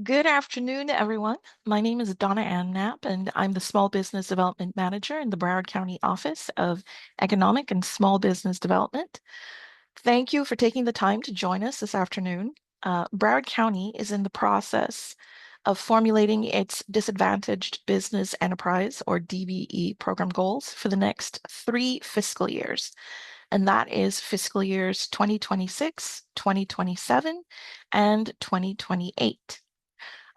Good afternoon, everyone. My name is Donna Ann Knapp, and I'm the Small Business Development Manager in the Broward County Office of Economic and Small Business Development. Thank you for taking the time to join us this afternoon. Broward County is in the process of formulating its Disadvantaged Business Enterprise, or DBE, program goals for the next 3 fiscal years. And that is fiscal years 2026, 2027, and 2028.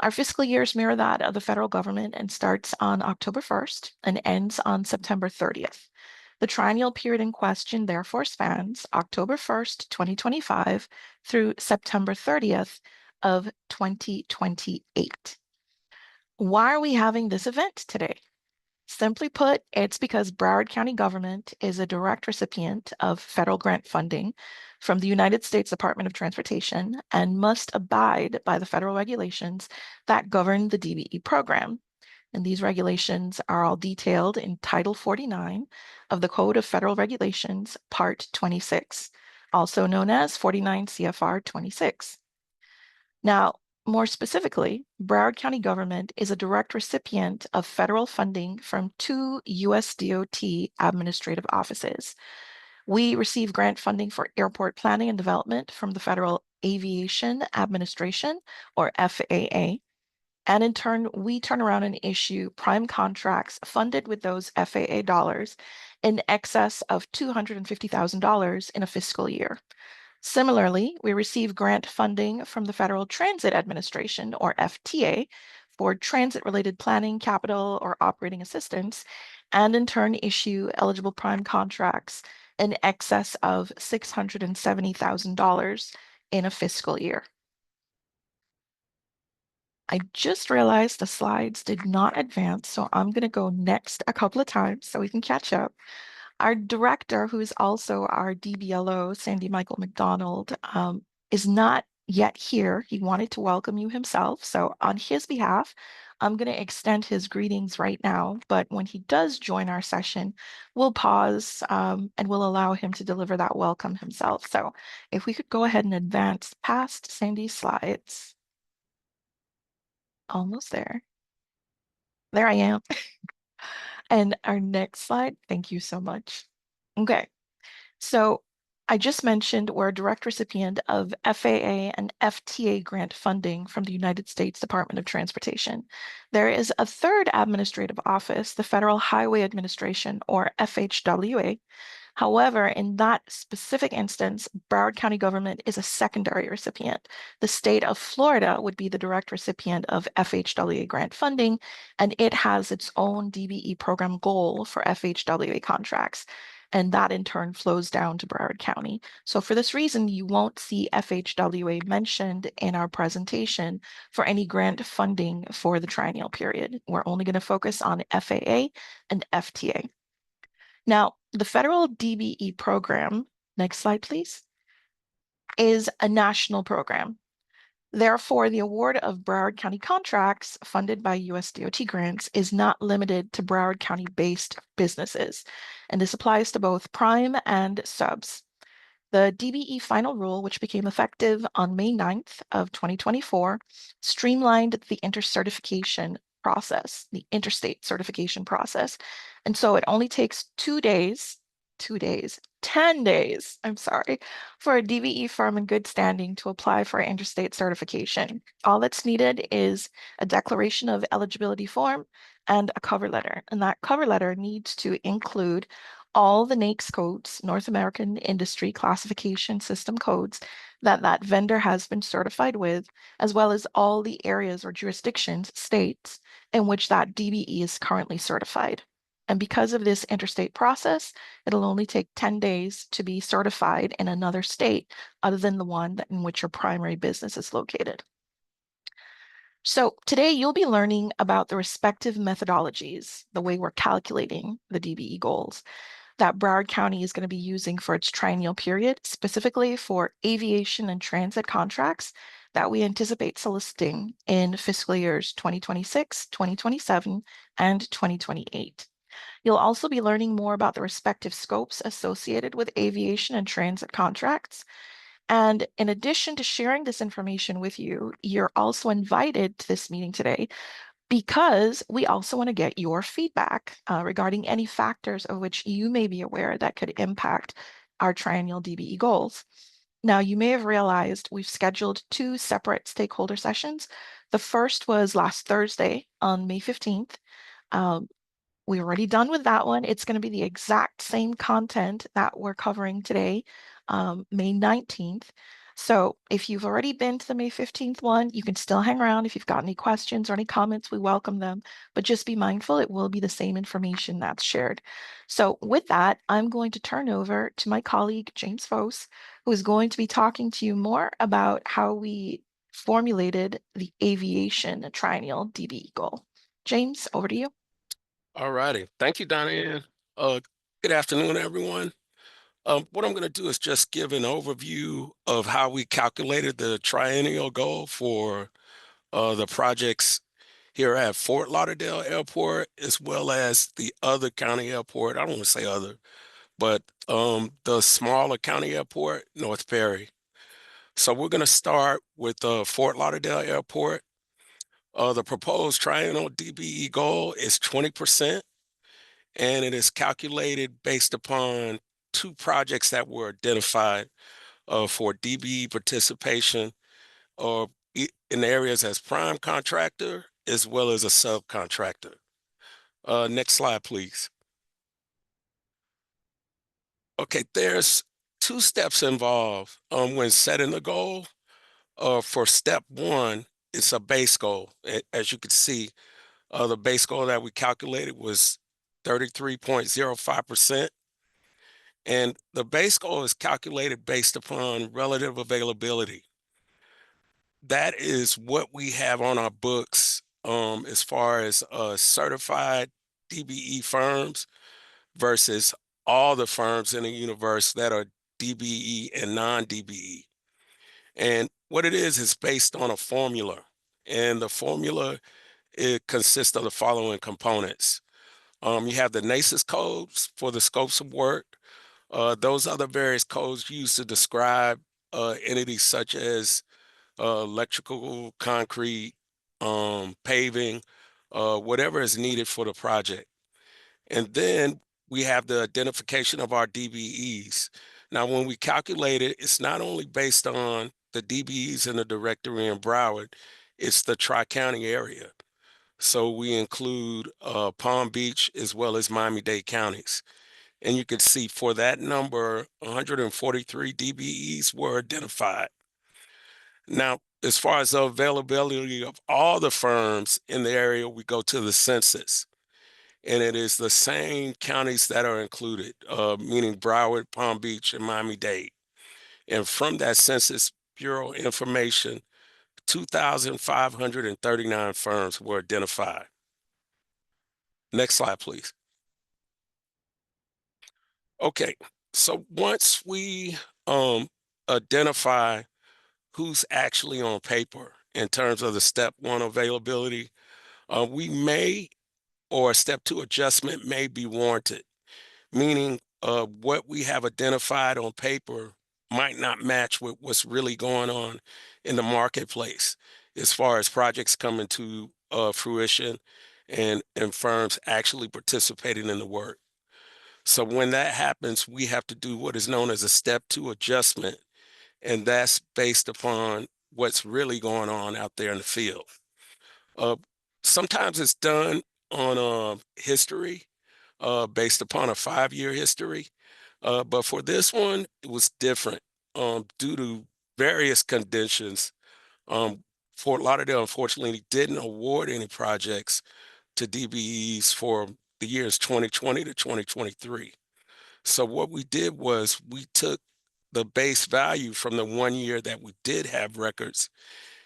Our fiscal years mirror that of the federal government and starts on October 1st and ends on September 30th. The triennial period in question therefore spans October 1st, 2025 through September 30th of 2028. Why are we having this event today? Simply put, it's because Broward County government is a direct recipient of federal grant funding from the United States Department of Transportation and must abide by the federal regulations that govern the DBE program. And these regulations are all detailed in Title 49 of the Code of Federal Regulations, Part 26, also known as 49 CFR 26. Now, more specifically, Broward County government is a direct recipient of federal funding from 2 US DOT administrative offices. We receive grant funding for airport planning and development from the Federal Aviation Administration, or FAA. And in turn, we turn around and issue prime contracts funded with those FAA dollars in excess of $250,000 in a fiscal year. Similarly, we receive grant funding from the Federal Transit Administration, or FTA, for transit-related planning, capital, or operating assistance, and in turn issue eligible prime contracts in excess of $670,000 in a fiscal year. I just realized the slides did not advance, so I'm going to go next a couple of times so we can catch up. Our director, who is also our DBLO, Sandy Michael McDonald, is not yet here. He wanted to welcome you himself. So on his behalf, I'm going to extend his greetings right now. But when he does join our session, we'll pause and we'll allow him to deliver that welcome himself. So if we could go ahead and advance past Sandy's slides. Almost there. There I am. And our next slide. Thank you so much. Okay. So I just mentioned we're a direct recipient of FAA and FTA grant funding from the United States Department of Transportation. There is a third administrative office, the Federal Highway Administration, or FHWA. However, in that specific instance, Broward County government is a secondary recipient. The state of Florida would be the direct recipient of FHWA grant funding, and it has its own DBE program goal for FHWA contracts. And that in turn flows down to Broward County. So for this reason, you won't see FHWA mentioned in our presentation for any grant funding for the triennial period. We're only going to focus on FAA and FTA. Now, the federal DBE program, next slide, please, is a national program. Therefore, the award of Broward County contracts funded by US DOT grants is not limited to Broward County-based businesses, and this applies to both prime and subs. The DBE final rule, which became effective on May 9th of 2024, streamlined the intercertification process, the interstate certification process. And so it only takes 10 days, I'm sorry, for a DBE firm in good standing to apply for interstate certification. All that's needed is a declaration of eligibility form and a cover letter. And that cover letter needs to include all the NAICS codes, North American Industry Classification System codes, that vendor has been certified with, as well as all the areas or jurisdictions, states, in which that DBE is currently certified. And because of this interstate process, it'll only take 10 days to be certified in another state other than the one in which your primary business is located. So today you'll be learning about the respective methodologies, the way we're calculating the DBE goals that Broward County is going to be using for its triennial period, specifically for aviation and transit contracts that we anticipate soliciting in fiscal years 2026, 2027, and 2028. You'll also be learning more about the respective scopes associated with aviation and transit contracts And in addition to sharing this information with you, you're also invited to this meeting today because we also want to get your feedback regarding any factors of which you may be aware that could impact our triennial DBE goals. Now, you may have realized we've scheduled two separate stakeholder sessions. The first was last Thursday on May 15th. We're already done with that one. It's going to be the exact same content that we're covering today, May 19th. So if you've already been to the May 15th one, you can still hang around. If you've got any questions or any comments, we welcome them. But just be mindful, it will be the same information that's shared. So with that, I'm going to turn over to my colleague, James Fose, who is going to be talking to you more about how we formulated the aviation triennial DBE goal. James, over to you. All righty. Thank you, Diane. Uh, Good afternoon, everyone. What I'm going to do is just give an overview of how we calculated the triennial goal for the projects here at Fort Lauderdale Airport, as well as the other county airport. I don't want to say other, but the smaller county airport, North Perry. So we're going to start with Fort Lauderdale Airport. The proposed triennial DBE goal is 20%. And it is calculated based upon two projects that were identified for DBE participation or in areas as prime contractor as well as a subcontractor. Next slide, please. Okay, there's two steps involved when setting the goal. For step one, it's a base goal. As you can see, the base goal that we calculated was 33.05%. And the base goal is calculated based upon relative availability. That is what we have on our books as far as certified DBE firms versus all the firms in the universe that are DBE and non-DBE. And what it is based on a formula. And the formula, it consists of the following components. You have the NACES codes for the scopes of work. Those are the various codes used to describe entities such as electrical, concrete, paving, whatever is needed for the project. And then we have the identification of our DBEs. Now, when we calculate it, it's not only based on the DBEs in the directory in Broward, it's the Tri-County area. So we include Palm Beach as well as Miami-Dade counties. And you can see for that number, 143 DBEs were identified. Now, as far as the availability of all the firms in the area, we go to the census. And it is the same counties that are included, meaning Broward, Palm Beach, and Miami-Dade. And from that Census Bureau information, 2,539 firms were identified. Next slide, please. Okay, so once we identify who's actually on paper in terms of the step one availability, we may, or a step two adjustment may be warranted, meaning what we have identified on paper might not match with what's really going on in the marketplace as far as projects coming to fruition and firms actually participating in the work. So when that happens, we have to do what is known as a step two adjustment, and that's based upon what's really going on out there in the field. Sometimes it's done on history, based upon a 5-year history, but for this one, it was different due to various conditions. Fort Lauderdale, unfortunately, didn't award any projects to DBEs for the years 2020 to 2023. So what we did was we took the base value from the 1 year that we did have records,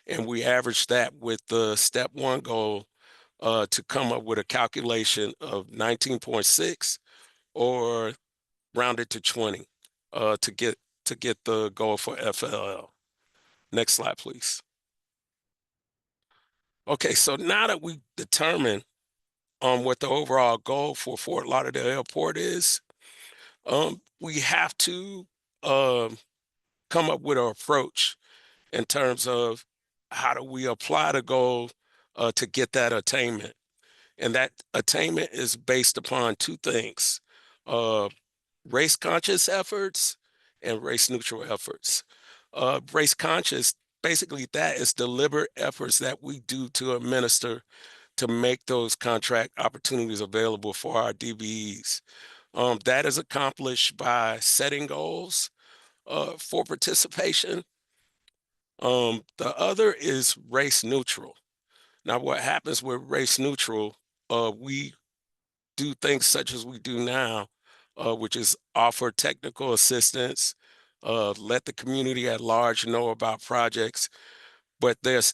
and we averaged that with the step one goal to come up with a calculation of 19.6 or rounded to 20 to get the goal for FLL. Next slide, please. Okay, so now that we determined what the overall goal for Fort Lauderdale Airport is, we have to come up with an approach in terms of how do we apply the goal to get that attainment. And that attainment is based upon two things, uh, race conscious efforts and race neutral efforts. Race conscious, basically that is deliberate efforts that we do to administer to make those contract opportunities available for our DBEs. That is accomplished by setting goals for participation. The other is race neutral. Now, what happens with race neutral, we do things such as we do now, which is offer technical assistance, let the community at large know about projects, but there's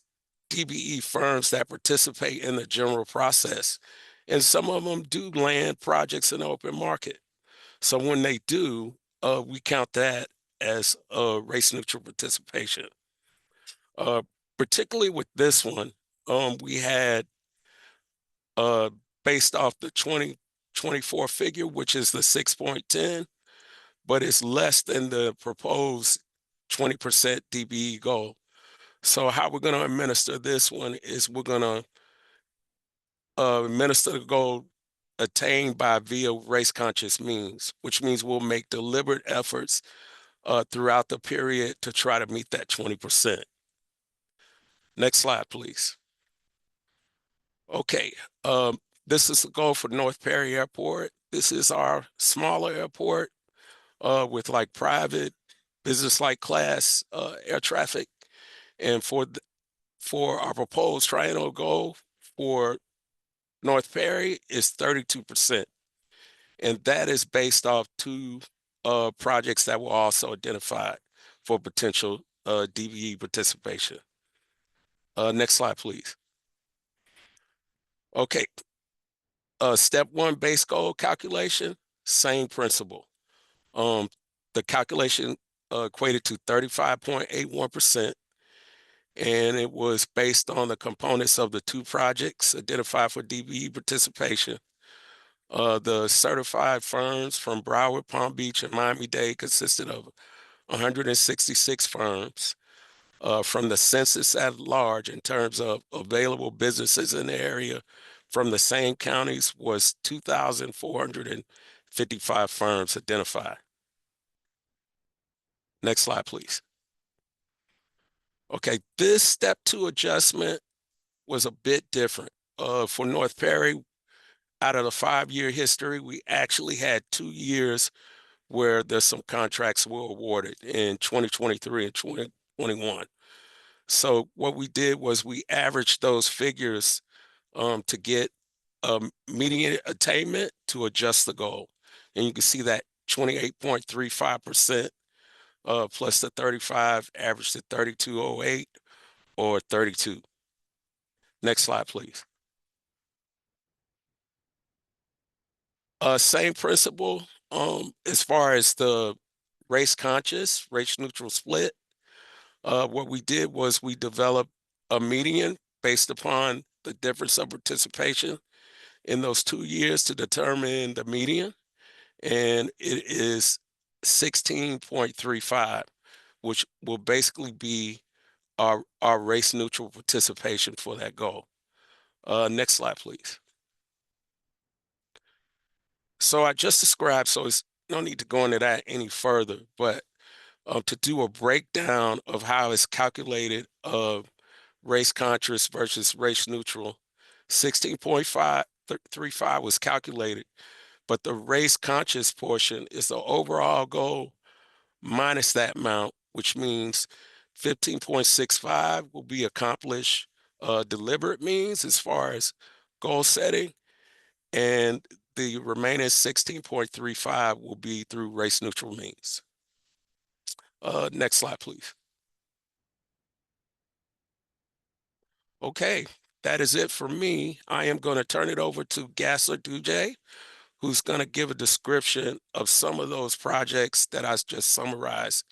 DBE firms that participate in the general process, and some of them do land projects in the open market. So when they do, we count that as race neutral participation. Uh, Particularly with this one, we had uh, based off the 2024 figure, which is the 6.10, but it's less than the proposed 20% DBE goal. So how we're going to administer this one is we're going to administer the goal attained by via race conscious means, which means we'll make deliberate efforts throughout the period to try to meet that 20%. Next slide, please. Okay, this is the goal for North Perry Airport. This is our smaller airport with like private, business-like class air traffic. And for our proposed triennial goal for North Perry is 32%. And that is based off two projects that were also identified for potential DBE participation. Next slide, please. Okay, step one base goal calculation, same principle. The calculation equated to 35.81%, and it was based on the components of the two projects identified for DBE participation. The certified firms from Broward, Palm Beach, and Miami-Dade consisted of 166 firms. From the census at large in terms of available businesses in the area from the same counties was 2,455 firms identified. Next slide, please. Okay, this step two adjustment was a bit different. For North Perry, out of the 5-year history, we actually had 2 years where there's some contracts were awarded in 2023 and 2021. So what we did was we averaged those figures to get median attainment to adjust the goal. And you can see that 28.35% plus the 35 averaged to 3208 or 32. Next slide, please. Same principle as far as the race conscious, race neutral split. What we did was we developed a median based upon the difference of participation in those 2 years to determine the median, and it is 16.35, which will basically be our race neutral participation for that goal. Next slide, please. So I just described, so it's no need to go into that any further, but to do a breakdown of how it's calculated race conscious versus race neutral, 16.35 was calculated, but the race conscious portion is the overall goal minus that amount, which means 15.65 will be accomplished deliberate means as far as goal setting, and the remaining 16.35 will be through race neutral means. Next slide, please. Okay, that is it for me. I am going to turn it over to Gasser Duje, who's going to give a description of some of those projects that I just summarized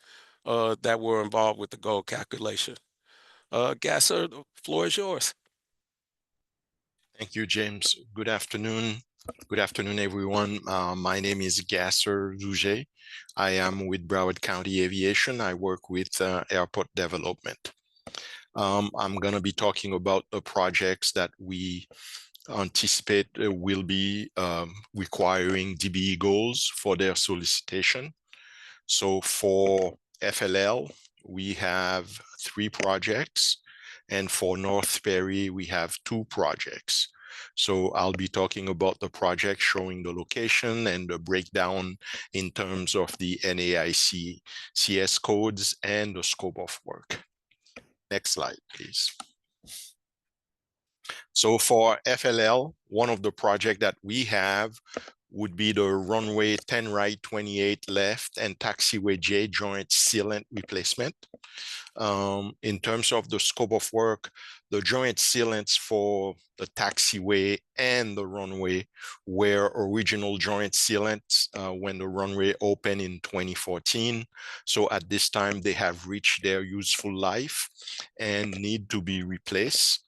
that were involved with the goal calculation. Gasser, the floor is yours. Thank you, James. Good afternoon. Good afternoon, everyone. My name is Gasser Rouget. I am with Broward County Aviation. I work with airport development. I'm going to be talking about the projects that we anticipate will be requiring DBE goals for their solicitation. So for FLL, we have 3 projects, and for North Perry, we have 2 projects. So I'll be talking about the project, showing the location and the breakdown in terms of the NAIC CS codes and the scope of work. Next slide, please. So for FLL, one of the projects that we have would be the runway 10 right, 28 left, and taxiway J joint sealant replacement. In terms of the scope of work, the joint sealants for the taxiway and the runway were original joint sealants when the runway opened in 2014. So at this time, they have reached their useful life and need to be replaced.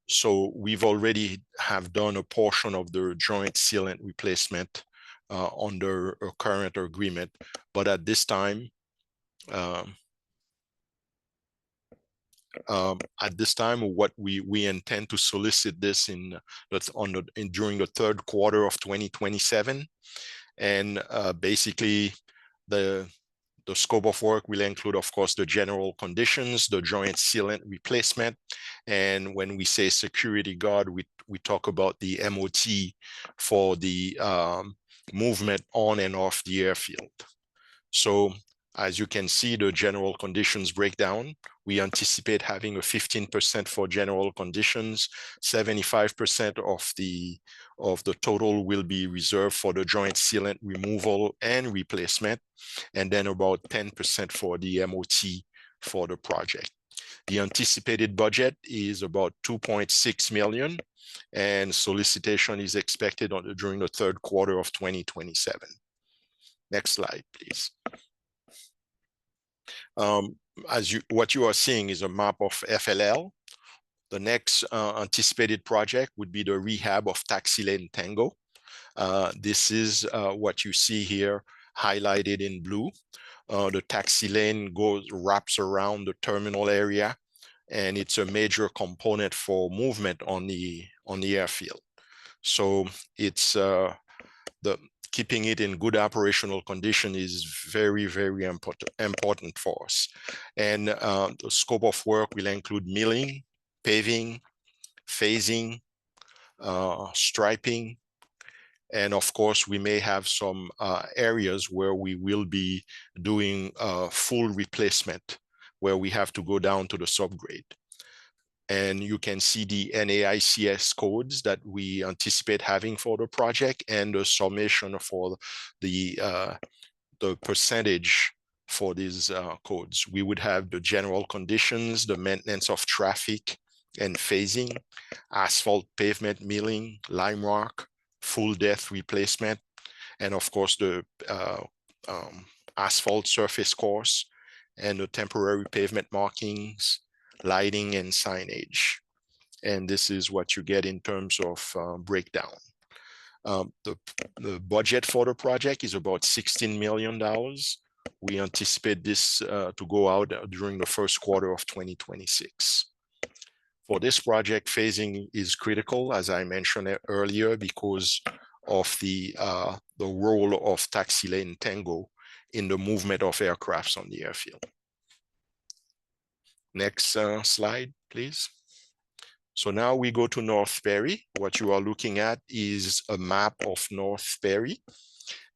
So we've already have done a portion of the joint sealant replacement under a current agreement, but at this time, what we intend to solicit this during the third quarter of 2027, and basically the scope of work will include, of course, the general conditions, the joint sealant replacement, and when we say security guard, we talk about the MOT for the movement on and off the airfield. So as you can see, the general conditions breakdown, we anticipate having a 15% for general conditions, 75% of the total will be reserved for the joint sealant removal and replacement, and then about 10% for the MOT for the project. The anticipated budget is about 2.6 million, and solicitation is expected during the third quarter of 2027. Next slide, please. What you are seeing is a map of FLL. The next anticipated project would be the rehab of Taxi Lane Tango. This is what you see here highlighted in blue. The taxi lane wraps around the terminal area, and it's a major component for movement on the airfield. So it's keeping it in good operational condition is very, very important for us. And the scope of work will include milling, paving, phasing, striping, and of course, we may have some areas where we will be doing full replacement, where we have to go down to the subgrade. And you can see the NAICS codes that we anticipate having for the project and the summation for the percentage for these codes. We would have the general conditions, the maintenance of traffic and phasing, asphalt pavement milling, lime rock, full depth replacement, and of course the asphalt surface course and the temporary pavement markings, lighting and signage. And this is what you get in terms of breakdown. The budget for the project is about $16 million. We anticipate this to go out during the first quarter of 2026. For this project, phasing is critical, as I mentioned earlier, because of the role of Taxi Lane Tango in the movement of aircrafts on the airfield. Next slide, please. So now we go to North Perry. What you are looking at is a map of North Perry.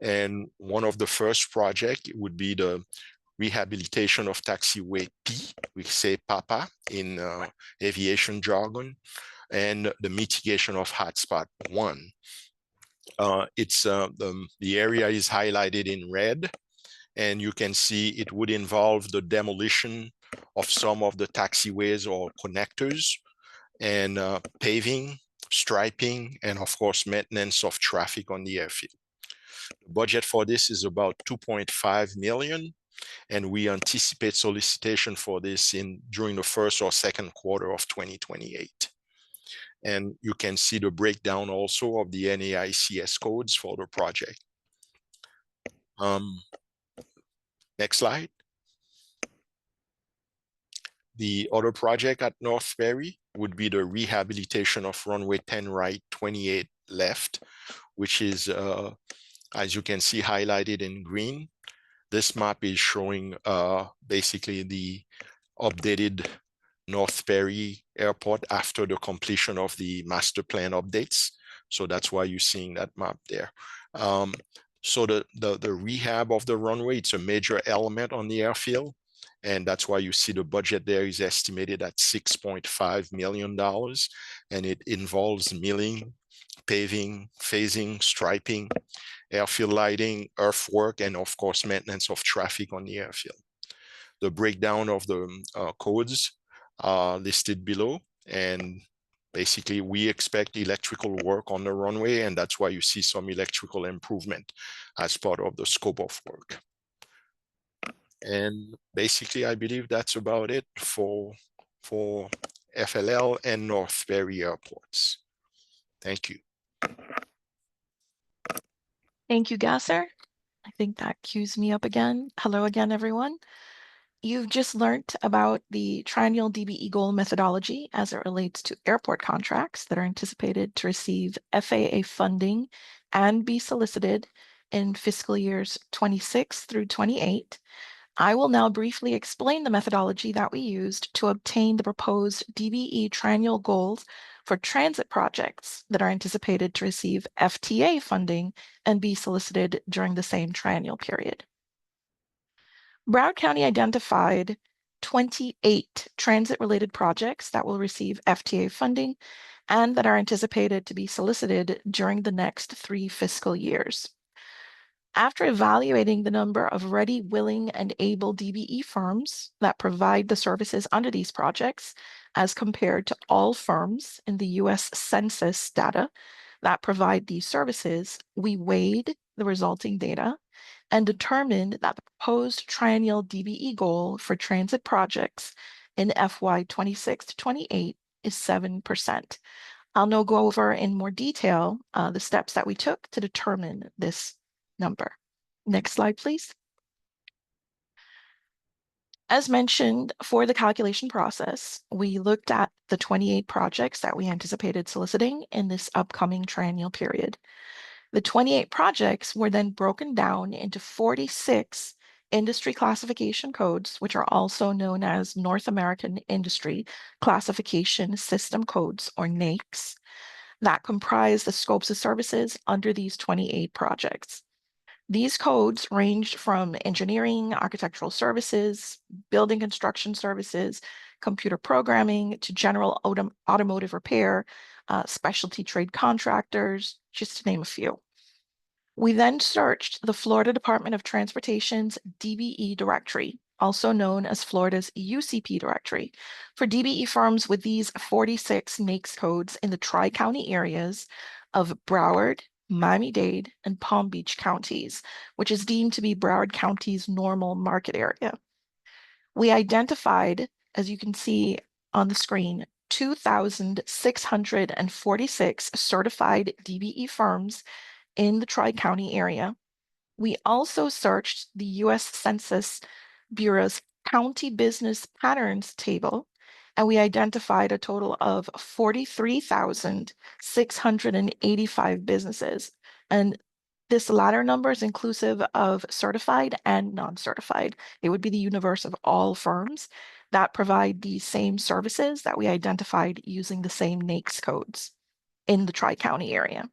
And one of the first projects would be the rehabilitation of taxiway P, we say PAPA in aviation jargon, and the mitigation of hotspot 1. The area is highlighted in red, and you can see it would involve the demolition of some of the taxiways or connectors, and paving, striping, and of course, maintenance of traffic on the airfield. The budget for this is about 2.5 million, and we anticipate solicitation for this during the first or second quarter of 2028. And you can see the breakdown also of the NAICS codes for the project. Next slide. The other project at North Ferry would be the rehabilitation of runway 10 right, 28 left, which is, as you can see, highlighted in green. This map is showing basically the updated North Ferry Airport after the completion of the master plan updates. So that's why you're seeing that map there. So the rehab of the runway, it's a major element on the airfield. And that's why you see the budget there is estimated at $6.5 million. And it involves milling, paving, phasing, striping, airfield lighting, earthwork, and of course, maintenance of traffic on the airfield. The breakdown of the codes are listed below. And basically, we expect electrical work on the runway, and that's why you see some electrical improvement as part of the scope of work. And basically, I believe that's about it for FLL and North Ferry airports. Thank you. Thank you, Gasser. I think that cues me up again. Hello again, everyone. You've just learned about the Triennial DBE goal methodology as it relates to airport contracts that are anticipated to receive FAA funding and be solicited in fiscal years 26 through 28. I will now briefly explain the methodology that we used to obtain the proposed DBE triennial goals for transit projects that are anticipated to receive FTA funding and be solicited during the same triennial period. Broward County identified 28 transit-related projects that will receive FTA funding and that are anticipated to be solicited during the next 3 fiscal years. After evaluating the number of ready, willing, and able DBE firms that provide the services under these projects, as compared to all firms in the US Census data that provide these services, we weighed the resulting data and determined that the proposed triennial DBE goal for transit projects in FY 26 to 28 is 7%. I'll now go over in more detail the steps that we took to determine this number. Next slide, please. As mentioned, for the calculation process, we looked at the 28 projects that we anticipated soliciting in this upcoming triennial period. The 28 projects were then broken down into 46 industry classification codes, which are also known as North American Industry Classification System Codes, or NAICS, that comprise the scopes of services under these 28 projects. These codes ranged from engineering, architectural services, building construction services, computer programming, to general automotive repair, specialty trade contractors, just to name a few. We then searched the Florida Department of Transportation's DBE directory, also known as Florida's UCP directory, for DBE firms with these 46 NAICS codes in the Tri-County areas of Broward, Miami-Dade, and Palm Beach counties, which is deemed to be Broward County's normal market area. We identified, as you can see on the screen, 2,646 certified DBE firms in the Tri-County area. We also searched the US Census Bureau's County Business Patterns table, and we identified a total of 43,685 businesses. And this latter number is inclusive of certified and non-certified. It would be the universe of all firms that provide the same services that we identified using the same NAICS codes in the Tri-County area.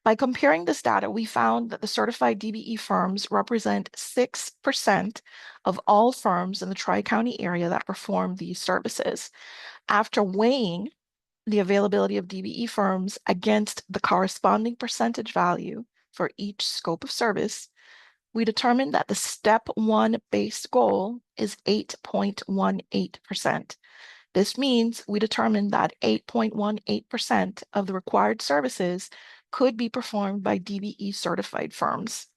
By comparing this data, we found that the certified DBE firms represent 6% of all firms in the Tri-County area that perform these services. After weighing the availability of DBE firms against the corresponding percentage value for each scope of service, we determined that the step 1 base goal is 8.18%. This means we determined that 8.18% of the required services could be performed by DBE certified firms.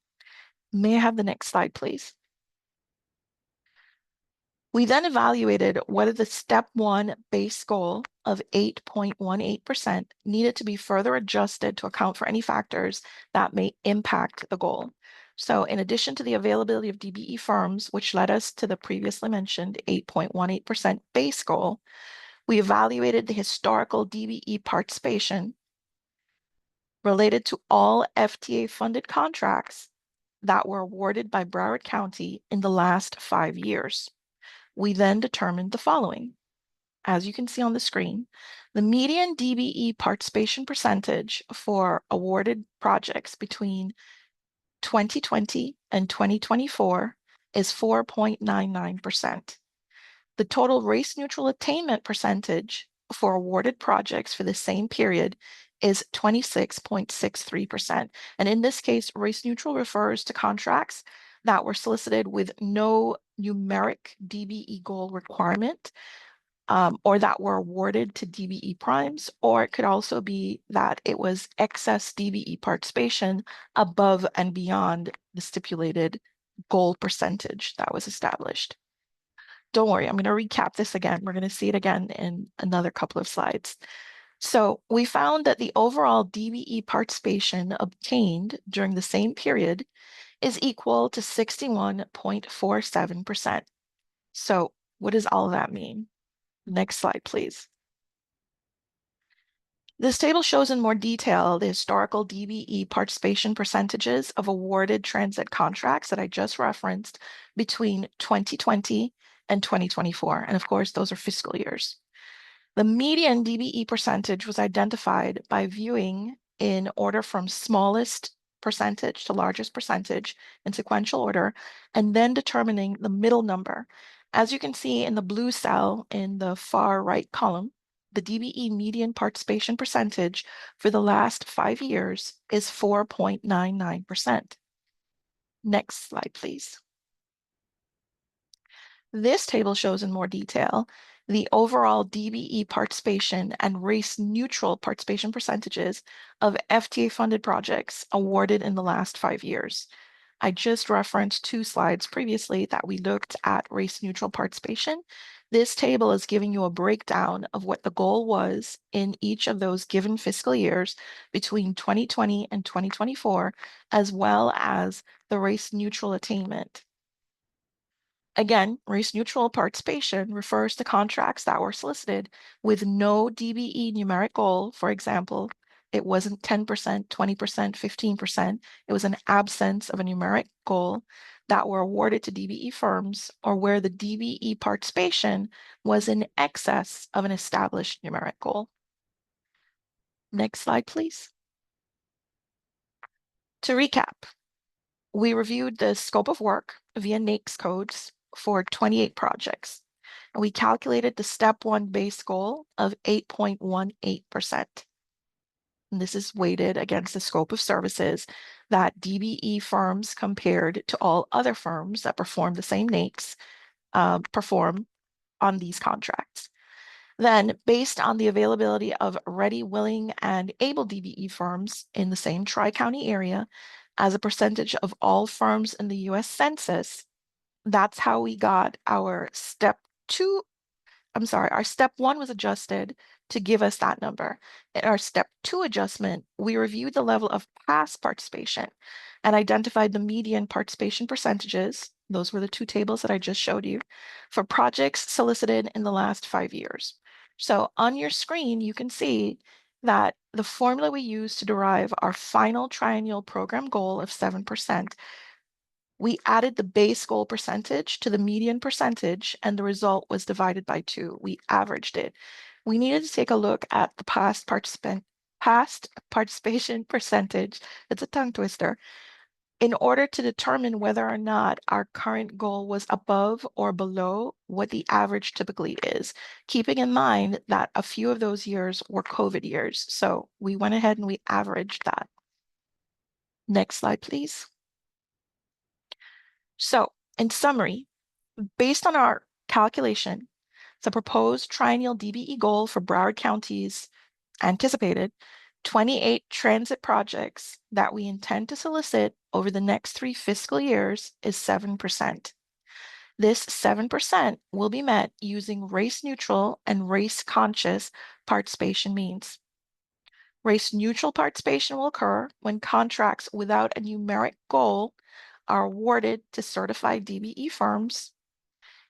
May I have the next slide, please? We then evaluated whether the step one base goal of 8.18% needed to be further adjusted to account for any factors that may impact the goal. So in addition to the availability of DBE firms, which led us to the previously mentioned 8.18% base goal, we evaluated the historical DBE participation related to all FTA-funded contracts that were awarded by Broward County in the last 5 years. We then determined the following. As you can see on the screen, the median DBE participation percentage for awarded projects between 2020 and 2024 is 4.99%. The total race-neutral attainment percentage for awarded projects for the same period is 26.63%. And in this case, race-neutral refers to contracts that were solicited with no numeric DBE goal requirement, or that were awarded to DBE primes, or it could also be that it was excess DBE participation above and beyond the stipulated goal percentage that was established. Don't worry, I'm going to recap this again. We're going to see it again in another couple of slides. So we found that the overall DBE participation obtained during the same period is equal to 61.47%. So what does all of that mean? Next slide, please. This table shows in more detail the historical DBE participation percentages of awarded transit contracts that I just referenced between 2020 and 2024. And of course, those are fiscal years. The median DBE percentage was identified by viewing in order from smallest percentage to largest percentage in sequential order, and then determining the middle number. As you can see in the blue cell in the far right column, the DBE median participation percentage for the last 5 years is 4.99%. Next slide, please. This table shows in more detail the overall DBE participation and race-neutral participation percentages of FTA-funded projects awarded in the last 5 years. I just referenced 2 slides previously that we looked at race-neutral participation. This table is giving you a breakdown of what the goal was in each of those given fiscal years between 2020 and 2024, as well as the race-neutral attainment. Again, race-neutral participation refers to contracts that were solicited with no DBE numeric goal. For example, it wasn't 10%, 20%, 15%. It was an absence of a numeric goal that were awarded to DBE firms, or where the DBE participation was in excess of an established numeric goal. Next slide, please. To recap, we reviewed the scope of work via NAICS codes for 28 projects. And we calculated the step one base goal of 8.18%. And this is weighted against the scope of services that DBE firms compared to all other firms that perform the same NAICS perform on these contracts. Then, based on the availability of ready, willing, and able DBE firms in the same Tri-County area as a percentage of all firms in the US Census, that's how we got our step one was adjusted to give us that number. In our step 2 adjustment, we reviewed the level of past participation and identified the median participation percentages. Those were the 2 tables that I just showed you for projects solicited in the last 5 years. So on your screen, you can see that the formula we used to derive our final triennial program goal of 7%, we added the base goal percentage to the median percentage, and the result was divided by 2. We averaged it. We needed to take a look at the past participation percentage, it's a tongue twister, in order to determine whether or not our current goal was above or below what the average typically is, keeping in mind that a few of those years were COVID years. So we went ahead and we averaged that. Next slide, please. So in summary, based on our calculation, the proposed triennial DBE goal for Broward County's anticipated 28 transit projects that we intend to solicit over the next 3 fiscal years is 7%. This 7% will be met using race-neutral and race-conscious participation means. Race-neutral participation will occur when contracts without a numeric goal are awarded to certified DBE firms.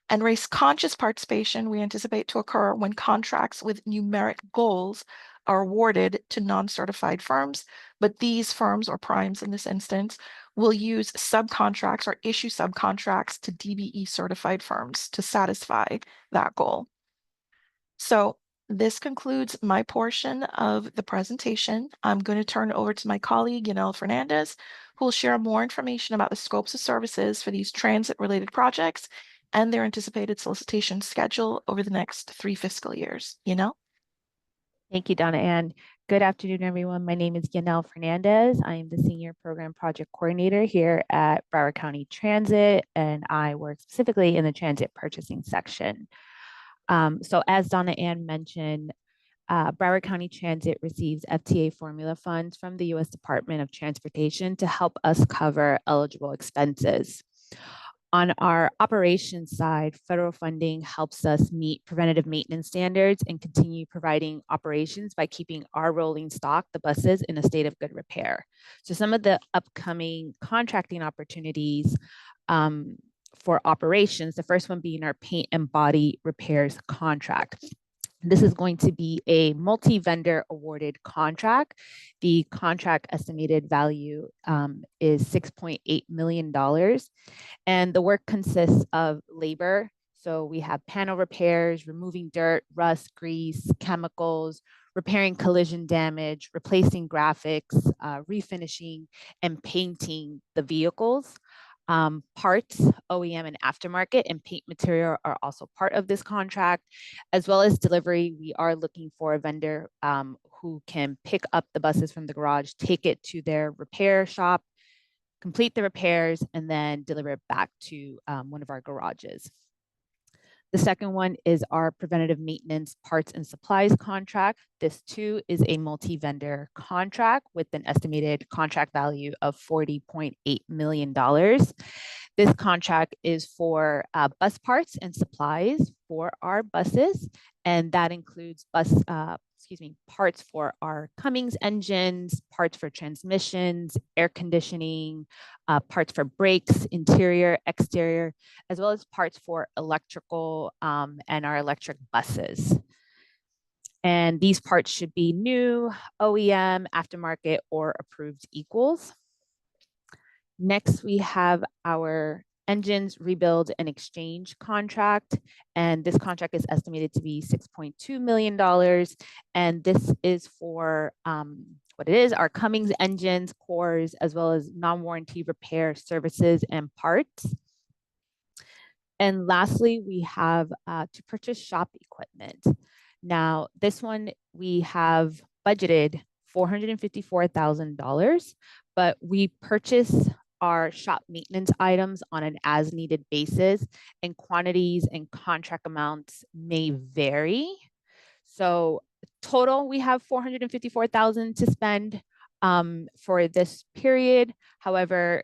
And race-conscious participation we anticipate to occur when contracts with numeric goals are awarded to non-certified firms, but these firms, or primes in this instance, will use subcontracts or issue subcontracts to DBE certified firms to satisfy that goal. So this concludes my portion of the presentation. I'm going to turn it over to my colleague, Yanel Fernandez, who will share more information about the scopes of services for these transit-related projects and their anticipated solicitation schedule over the next 3 fiscal years. Yanel? Thank you, Donna Ann. Good afternoon, everyone. My name is Yanel Fernandez. I am the Senior Program Project Coordinator here at Broward County Transit, and I work specifically in the transit purchasing section. So as Donna Ann mentioned, Broward County Transit receives FTA formula funds from the U.S. Department of Transportation to help us cover eligible expenses. On our operations side, federal funding helps us meet preventative maintenance standards and continue providing operations by keeping our rolling stock, the buses, in a state of good repair. So some of the upcoming contracting opportunities for operations, the first one being our paint and body repairs contract. This is going to be a multi-vendor awarded contract. The contract estimated value is $6.8 million. And the work consists of labor. So we have panel repairs, removing dirt, rust, grease, chemicals, repairing collision damage, replacing graphics, refinishing, and painting the vehicles. Parts, OEM and aftermarket, and paint material are also part of this contract, as well as delivery. We are looking for a vendor who can pick up the buses from the garage, take it to their repair shop, complete the repairs, and then deliver it back to one of our garages. The second one is our preventative maintenance parts and supplies contract. This too is a multi-vendor contract with an estimated contract value of $40.8 million. This contract is for bus parts and supplies for our buses, and that includes parts for our Cummins engines, parts for transmissions, air conditioning, parts for brakes, interior, exterior, as well as parts for electrical and our electric buses. And these parts should be new, OEM, aftermarket, or approved equals. Next, we have our engines rebuild and exchange contract. And this contract is estimated to be $6.2 million. And this is for what it is, our Cummins engines, cores, as well as non-warranty repair services and parts. And lastly, we have to purchase shop equipment. Now, this one we have budgeted $454,000, but we purchase our shop maintenance items on an as-needed basis, and quantities and contract amounts may vary. So total, we have $454,000 to spend for this period. However,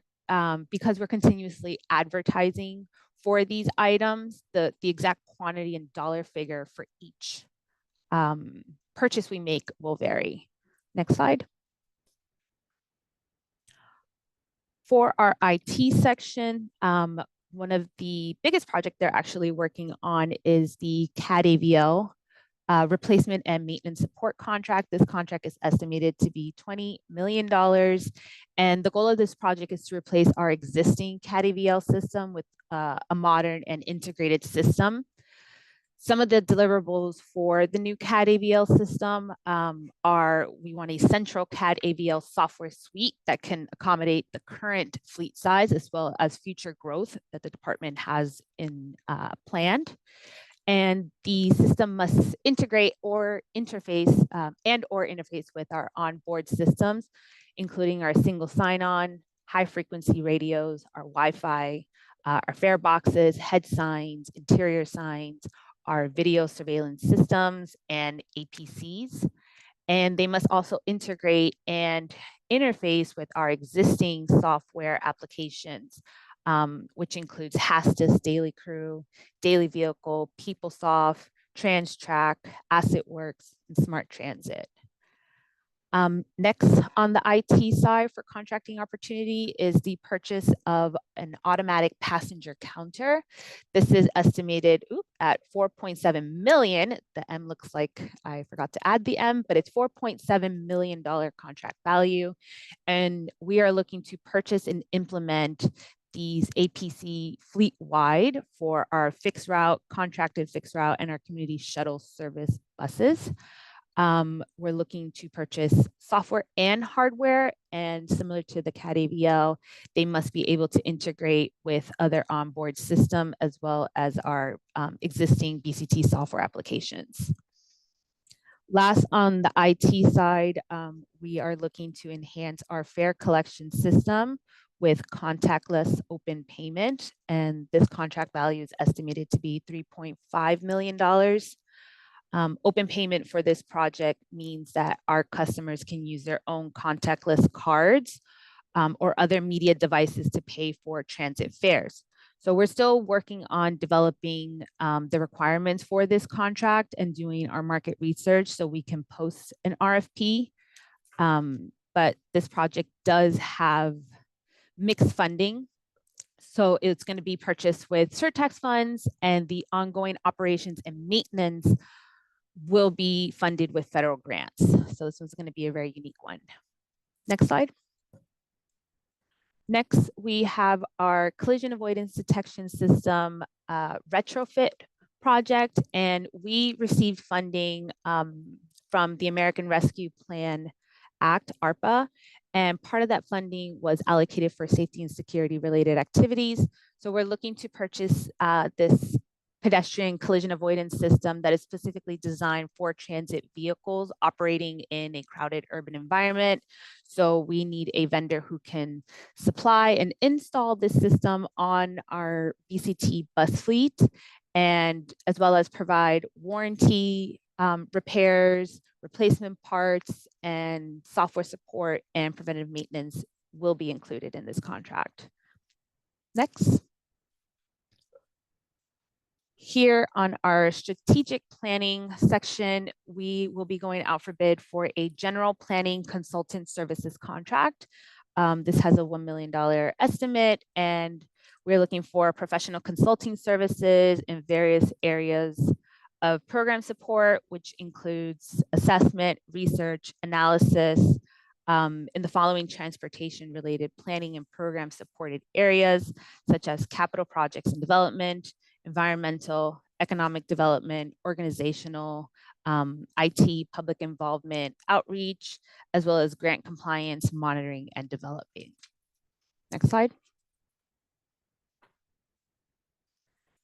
because we're continuously advertising for these items, the exact quantity and dollar figure for each purchase we make will vary. Next slide. For our IT section, one of the biggest projects they're actually working on is the CAD AVL replacement and maintenance support contract. This contract is estimated to be $20 million. And the goal of this project is to replace our existing CAD AVL system with a modern and integrated system. Some of the deliverables for the new CAD AVL system are, we want a central CAD AVL software suite that can accommodate the current fleet size as well as future growth that the department has in planned. And the system must integrate or interface with our onboard systems, including our single sign-on, high frequency radios, our Wi-Fi, our fare boxes, head signs, interior signs, our video surveillance systems, and APCs. And they must also integrate and interface with our existing software applications, which includes HASTIS, Daily Crew, Daily Vehicle, PeopleSoft, TransTrack, AssetWorks, and Smart Transit. Next, on the IT side for contracting opportunity is the purchase of an automatic passenger counter. This is estimated at $4.7 million. The M looks like I forgot to add the M, but it's $4.7 million contract value. And we are looking to purchase and implement these APC fleet-wide for our fixed route, contracted fixed route, and our community shuttle service buses. We're looking to purchase software and hardware, and similar to the CAD AVL, they must be able to integrate with other onboard system as well as our existing BCT software applications. Last, on the IT side, we are looking to enhance our fare collection system with contactless open payment, and this contract value is estimated to be $3.5 million. Open payment for this project means that our customers can use their own contactless cards or other media devices to pay for transit fares. So we're still working on developing the requirements for this contract and doing our market research so we can post an RFP. But this project does have mixed funding. So it's going to be purchased with surtax funds, and the ongoing operations and maintenance will be funded with federal grants. So this one's going to be a very unique one. Next slide. Next, we have our collision avoidance detection system retrofit project, and we received funding from the American Rescue Plan Act, ARPA, and part of that funding was allocated for safety and security related activities. So we're looking to purchase this pedestrian collision avoidance system that is specifically designed for transit vehicles operating in a crowded urban environment. So we need a vendor who can supply and install this system on our BCT bus fleet, and as well as provide warranty, repairs, replacement parts, and software support and preventative maintenance will be included in this contract. Next. Here on our strategic planning section, we will be going out for bid for a general planning consultant services contract. This has a $1 million estimate, and we're looking for professional consulting services in various areas of program support, which includes assessment, research, analysis, in the following transportation related planning and program supported areas, such as capital projects and development, environmental, economic development, organizational, IT, public involvement, outreach, as well as grant compliance, monitoring, and developing. Next slide.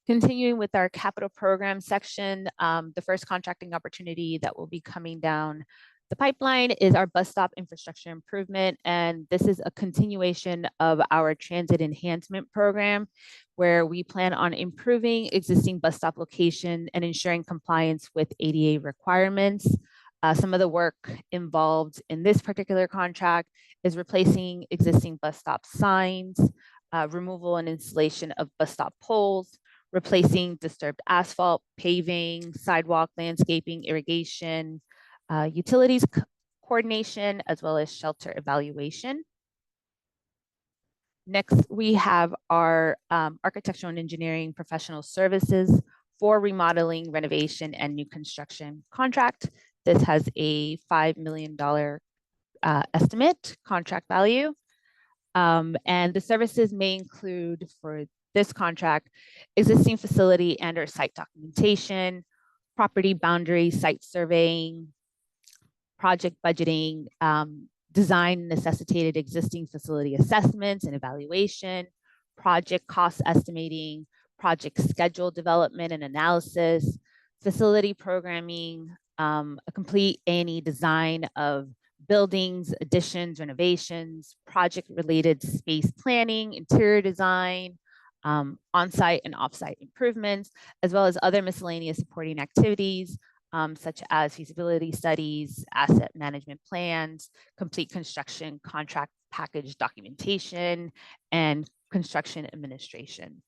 Continuing with our capital program section, the first contracting opportunity that will be coming down the pipeline is our bus stop infrastructure improvement, and this is a continuation of our transit enhancement program, where we plan on improving existing bus stop location and ensuring compliance with ADA requirements. Some of the work involved in this particular contract is replacing existing bus stop signs, removal and installation of bus stop poles, replacing disturbed asphalt, paving, sidewalk, landscaping, irrigation, utilities coordination, as well as shelter evaluation. Next, we have our architectural and engineering professional services for remodeling, renovation, and new construction contract. This has a $5 million estimate contract value. And the services may include, for this contract, existing facility and or site documentation, property boundary site surveying, project budgeting, design necessitated existing facility assessments and evaluation, project cost estimating, project schedule development and analysis, facility programming, a complete A&E design of buildings, additions, renovations, project related space planning, interior design, on-site and off-site improvements, as well as other miscellaneous supporting activities, such as feasibility studies, asset management plans, complete construction contract package documentation, and construction administration.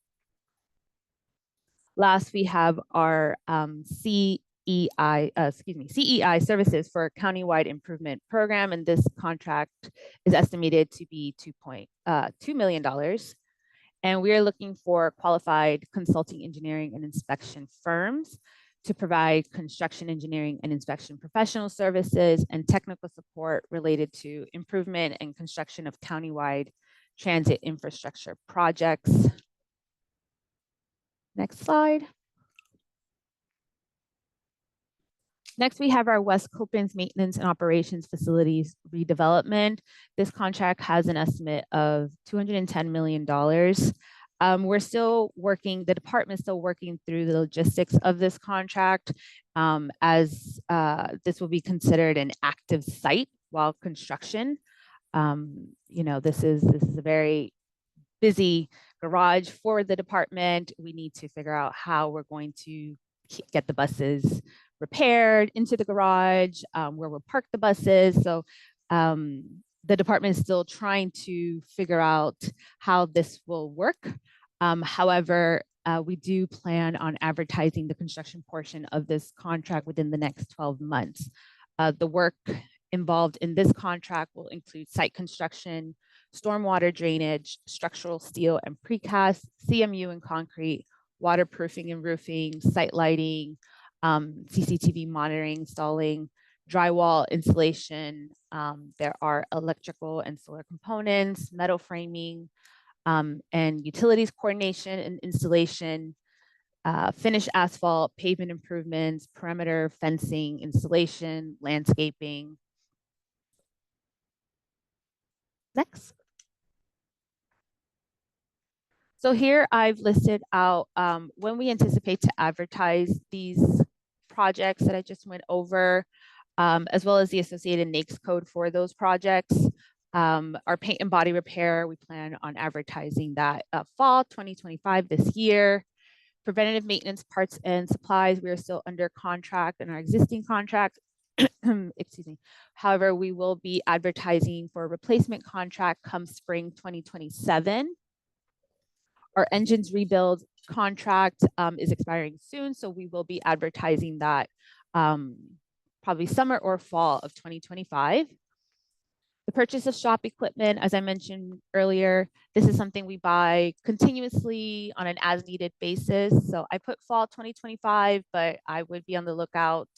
Last, we have our CEI services for countywide improvement program, and this contract is estimated to be $2.2 million. And we are looking for qualified consulting, engineering, and inspection firms to provide construction, engineering, and inspection professional services and technical support related to improvement and construction of countywide transit infrastructure projects. Next slide. Next, we have our West Copens Maintenance and Operations Facilities redevelopment. This contract has an estimate of $210 million. We're still working, the department's still working through the logistics of this contract, as this will be considered an active site while construction. You know, this is a very busy garage for the department. We need to figure out how we're going to get the buses repaired into the garage, where we'll park the buses. So the department is still trying to figure out how this will work. However, we do plan on advertising the construction portion of this contract within the next 12 months. The work involved in this contract will include site construction, stormwater drainage, structural steel and precast, CMU and concrete, waterproofing and roofing, site lighting, CCTV monitoring, installing, drywall installation. There are electrical and solar components, metal framing, and utilities coordination and installation, finished asphalt, pavement improvements, perimeter fencing, installation, landscaping. Next. So here I've listed out when we anticipate to advertise these projects that I just went over, as well as the associated NAICS code for those projects. Our paint and body repair, we plan on advertising that fall 2025 this year. Preventative maintenance parts and supplies, we are still under contract in our existing contract. Excuse me. However, we will be advertising for a replacement contract come spring 2027. Our engines rebuild contract is expiring soon, so we will be advertising that probably summer or fall of 2025. The purchase of shop equipment, as I mentioned earlier, this is something we buy continuously on an as-needed basis. So I put fall 2025, but I would be on the lookout,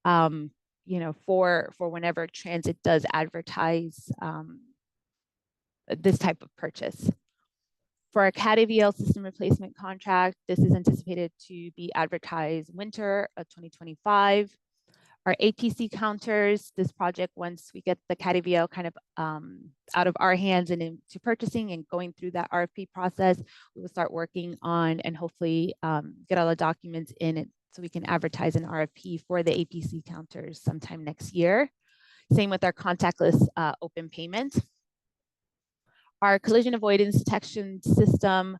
you know, for whenever transit does advertise this type of purchase. For our CAT-AVL system replacement contract, this is anticipated to be advertised winter of 2025. Our APC counters, this project, once we get the CAT-AVL kind of out of our hands and into purchasing and going through that RFP process, we will start working on and hopefully get all the documents in it so we can advertise an RFP for the APC counters sometime next year. Same with our contactless open payment. Our collision avoidance detection system,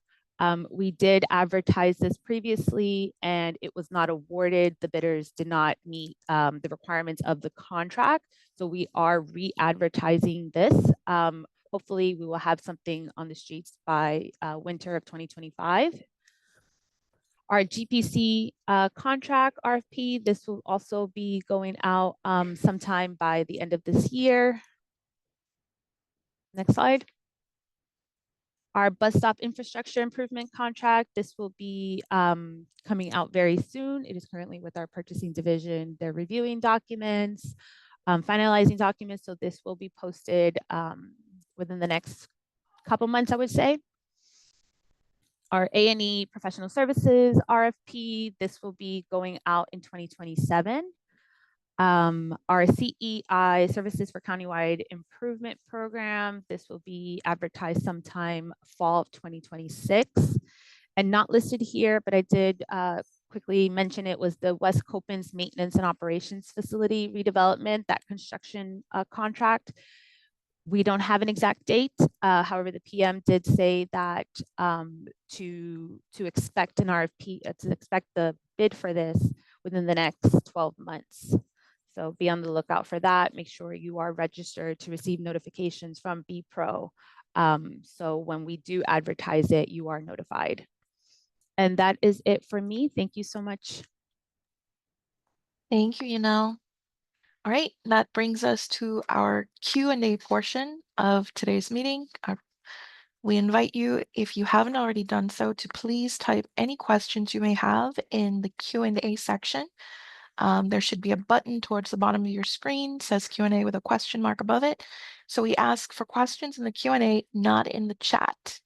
we did advertise this previously and it was not awarded. The bidders did not meet the requirements of the contract. So we are re-advertising this. Hopefully we will have something on the streets by winter of 2025. Our GPC contract RFP, this will also be going out sometime by the end of this year. Next slide. Our bus stop infrastructure improvement contract, this will be coming out very soon. It is currently with our purchasing division. They're reviewing documents, finalizing documents. So this will be posted within the next couple months, I would say. Our A&E professional services RFP, this will be going out in 2027. Our CEI services for countywide improvement program, this will be advertised sometime fall of 2026 and not listed here, but I did quickly mention it was the West Copens Maintenance and Operations Facility redevelopment, that construction contract. We don't have an exact date. However, the PM did say that to expect an RFP, to expect the bid for this within the next 12 months. So be on the lookout for that. Make sure you are registered to receive notifications from BPRO So when we do advertise it, you are notified. And that is it for me. Thank you so much. Thank you, All right, that brings us to our Q&A portion of today's meeting. We invite you, if you haven't already done so, to please type any questions you may have in the Q&A section. There should be a button towards the bottom of your screen, says Q&A with a question mark above it. So we ask for questions in the Q&A, not in the chat.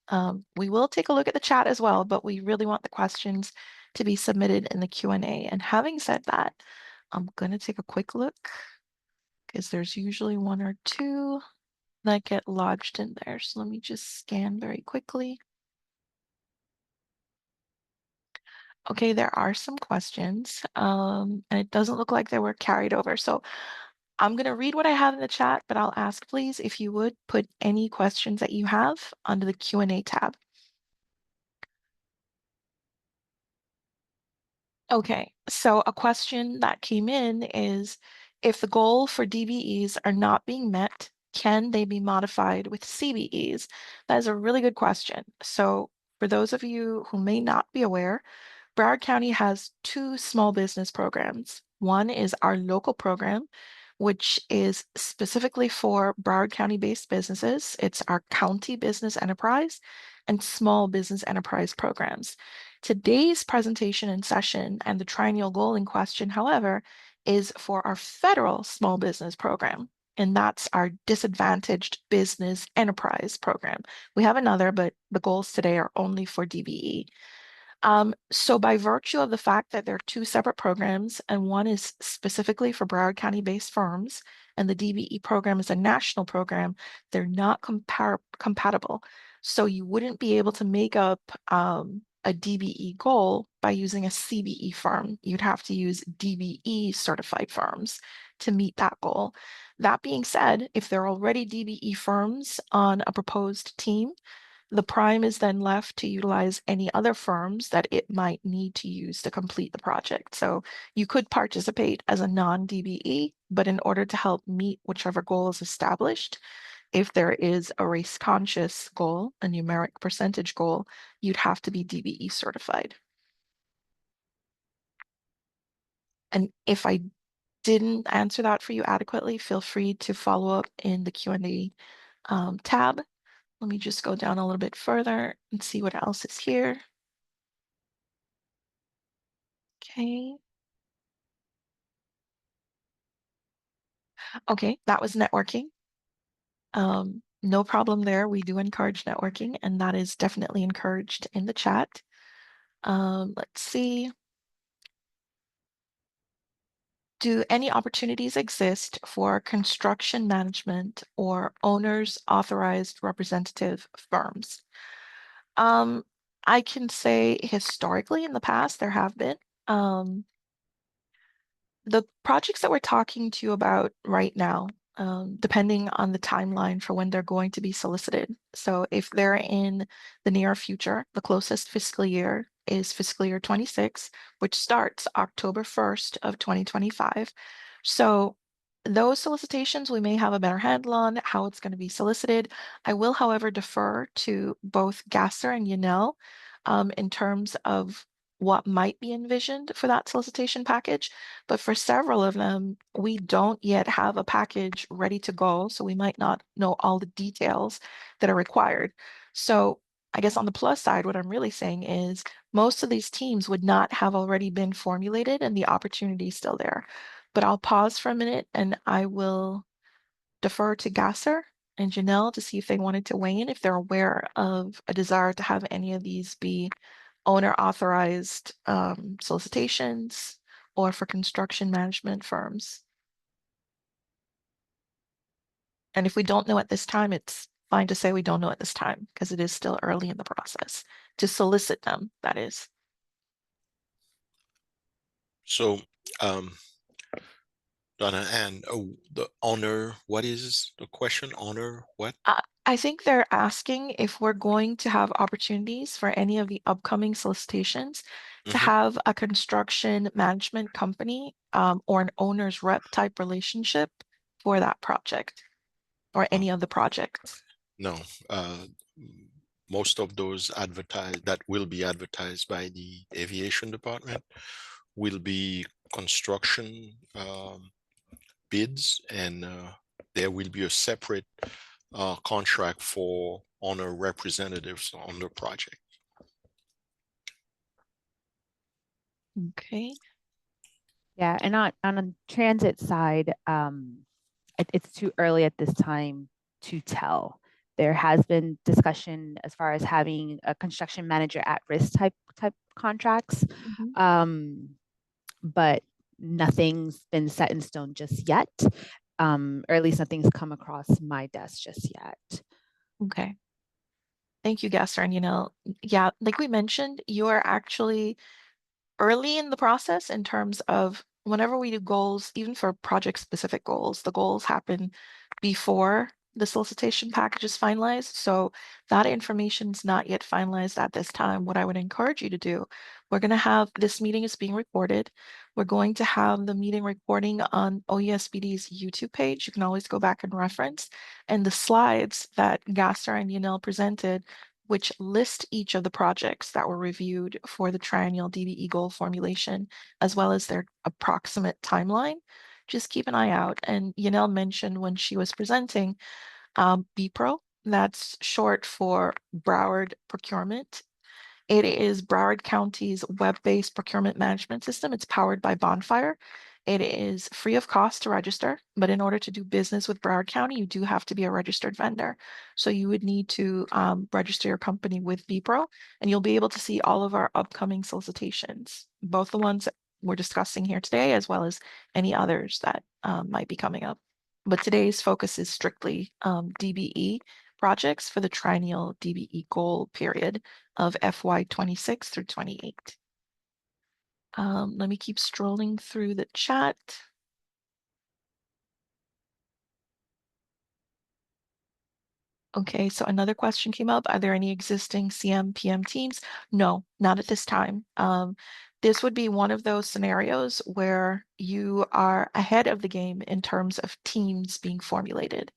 We will take a look at the chat as well, but we really want the questions to be submitted in the Q&A. And having said that, I'm going to take a quick look because there's usually one or two that get lodged in there. So let me just scan very quickly. Okay, there are some questions, and it doesn't look like they were carried over. So I'm going to read what I have in the chat, but I'll ask, please, if you would put any questions that you have under the Q&A tab. Okay, so a question that came in is, if the goal for DBEs are not being met, can they be modified with CBEs? That is a really good question. So for those of you who may not be aware, Broward County has two small business programs. One is our local program, which is specifically for Broward County-based businesses. It's our county business enterprise and small business enterprise programs. Today's presentation and session and the triennial goal in question, however, is for our federal small business program, and that's our disadvantaged business enterprise program. We have another, but the goals today are only for DBE. So by virtue of the fact that there are two separate programs, and one is specifically for Broward County-based firms, and the DBE program is a national program, they're not compatible. So you wouldn't be able to make up a DBE goal by using a CBE firm. You'd have to use DBE certified firms to meet that goal. That being said, if there are already DBE firms on a proposed team, the prime is then left to utilize any other firms that it might need to use to complete the project. So you could participate as a non-DBE, but in order to help meet whichever goal is established, if there is a race-conscious goal, a numeric percentage goal, you'd have to be DBE certified. And if I didn't answer that for you adequately, feel free to follow up in the Q&A tab. Let me just go down a little bit further and see what else is here. Okay. Okay, that was networking. No problem there. We do encourage networking, and that is definitely encouraged in the chat. Let's see. Do any opportunities exist for construction management or owners authorized representative firms? I can say historically in the past, there have been. The projects that we're talking to you about right now, depending on the timeline for when they're going to be solicited. So if they're in the near future, the closest fiscal year is fiscal year 26, which starts October 1st of 2025. So those solicitations, we may have a better handle on how it's going to be solicited. I will, however, defer to both Gasser and Yanel in terms of what might be envisioned for that solicitation package. But for several of them, we don't yet have a package ready to go. So we might not know all the details that are required. So I guess on the plus side, what I'm really saying is most of these teams would not have already been formulated and the opportunity is still there. But I'll pause for a minute and I will defer to Gasser and Janelle to see if they wanted to weigh in, if they're aware of a desire to have any of these be owner authorized solicitations or for construction management firms. And if we don't know at this time, it's fine to say we don't know at this time because it is still early in the process to solicit them, that is. So, Donna, and the owner, what is the question? Owner, what? I think they're asking if we're going to have opportunities for any of the upcoming solicitations to have a construction management company or an owner's rep type relationship for that project or any of the projects. No, most of those advertised that will be advertised by the aviation department will be construction bids, and there will be a separate contract for owner representatives on the project. Okay. Yeah, and on a transit side, it's too early at this time to tell. There has been discussion as far as having a construction manager at risk type contracts, but nothing's been set in stone just yet, or at least nothing's come across my desk just yet. Okay. Thank you, Gasser. And yeah, like we mentioned, you are actually early in the process in terms of whenever we do goals, even for project specific goals, the goals happen before the solicitation package is finalized. So that information is not yet finalized at this time. What I would encourage you to do, we're going to have this meeting is being recorded. We're going to have the meeting recording on OESBD's YouTube page. You can always go back and reference. And the slides that Gasser and Yanel presented, which list each of the projects that were reviewed for the Triennial DBE goal formulation, as well as their approximate timeline. Just keep an eye out. And Yanel mentioned when she was presenting BPRO, that's short for Broward Procurement. It is Broward County's web-based procurement management system. It's powered by Bonfire. It is free of cost to register, but in order to do business with Broward County, you do have to be a registered vendor. So you would need to register your company with BPRO, and you'll be able to see all of our upcoming solicitations, both the ones that we're discussing here today, as well as any others that might be coming up. But today's focus is strictly DBE projects for the Triennial DBE goal period of FY 26 through 28. Let me keep strolling through the chat. Okay, so another question came up. Are there any existing CM PM teams? No, not at this time. This would be one of those scenarios where you are ahead of the game in terms of teams being formulated.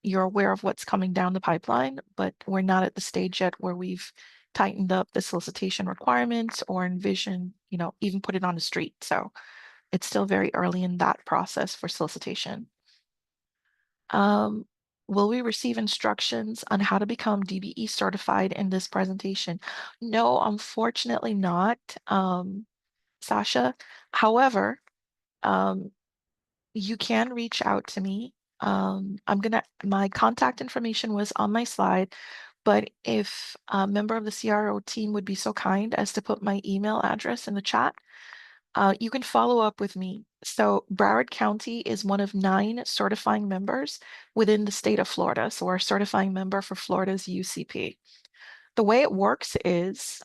You're aware of what's coming down the pipeline, but we're not at the stage yet where we've tightened up the solicitation requirements or envision, even put it on the street. So it's still very early in that process for solicitation. Will we receive instructions on how to become DBE certified in this presentation? No, unfortunately not, Sasha. However, you can reach out to me. My contact information was on my slide, but if a member of the CRO team would be so kind as to put my email address in the chat, you can follow up with me. So Broward County is one of 9 certifying members within the state of Florida. So we're a certifying member for Florida's UCP. The way it works is